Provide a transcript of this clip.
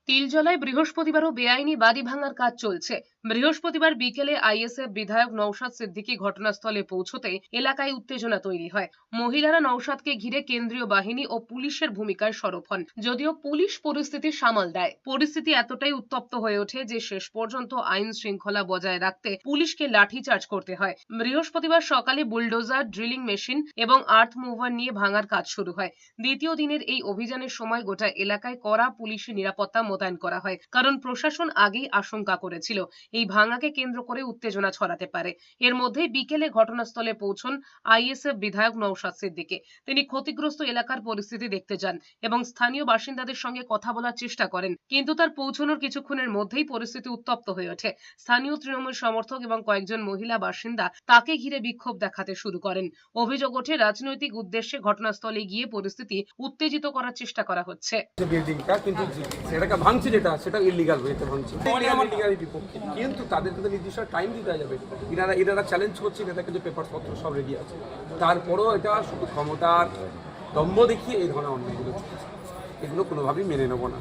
তিলজলায় বৃহস্পতিবারও বেআইনি বাড়ি ভাঙার কাজ চলছে। বৃহস্পতিবার বিকেলে আইএসএফ বিধায়ক নওশাদ সিদ্দিকী ঘটনাস্থলে পৌঁছতে এলাকায় উত্তেজনা তৈরি হয়। মহিলারা নওশাদকে ঘিরে কেন্দ্রীয় বাহিনী ও পুলিশের ভূমিকায় সরব হন, যদিও পুলিশ পরিস্থিতি সামাল দেয়। পরিস্থিতি এতটাই উত্তপ্ত হয়ে ওঠে যে শেষ পর্যন্ত আইন শৃঙ্খলা বজায় রাখতে পুলিশকে লাঠিচার্জ করতে হয়। বৃহস্পতিবার সকালে বুলডোজার, ড্রিলিং মেশিন এবং আর্থ মুভার নিয়ে ভাঙার কাজ শুরু হয়। দ্বিতীয় দিনের এই অভিযানের সময় গোটা এলাকায় কড়া পুলিশি নিরাপত্তা মোতায়েন করা হয়, কারণ প্রশাসন আগেই আশঙ্কা করেছিল এই ভাঙাকে কেন্দ্র করে উত্তেজনা ছড়াতে পারে। এর মধ্যেই বিকেলে ঘটনাস্থলে পৌঁছন আইএসএফ বিধায়ক নওশাদ সিদ্দিকী। তিনি ক্ষতিগ্রস্ত এলাকার পরিস্থিতি দেখতে যান এবং স্থানীয় বাসিন্দাদের সঙ্গে কথা বলার চেষ্টা করেন, কিন্তু তার পৌঁছানোর কিছুক্ষণের মধ্যেই পরিস্থিতি উত্তপ্ত হয়ে ওঠে। স্থানীয় তৃণমূল সমর্থক এবং কয়েকজন মহিলা বাসিন্দা তাকে ঘিরে বিক্ষোভ দেখাতে শুরু করেন। অভিযোগ ওঠে রাজনৈতিক উদ্দেশ্যে ঘটনাস্থলে গিয়ে পরিস্থিতি উত্তেজিত করার চেষ্টা করা হচ্ছে। বিল্ডিংটা কিন্তু সেটাকে ভাঙছে, সেটা ইলিগাল ওয়েতে ভাঙছে, কিন্তু তাদেরকে তো নির্দিষ্ট টাইম দিতে যাবে। এনারা চ্যালেঞ্জ করছে, এদের কাছে পেপার পত্র সব রেডি আছে, তারপরেও এটা শুধু ক্ষমতার দম্ভ দেখিয়ে এই ধরনের অন্যায়গুলো চলছে। এগুলো কোনোভাবেই মেনে নেবো না।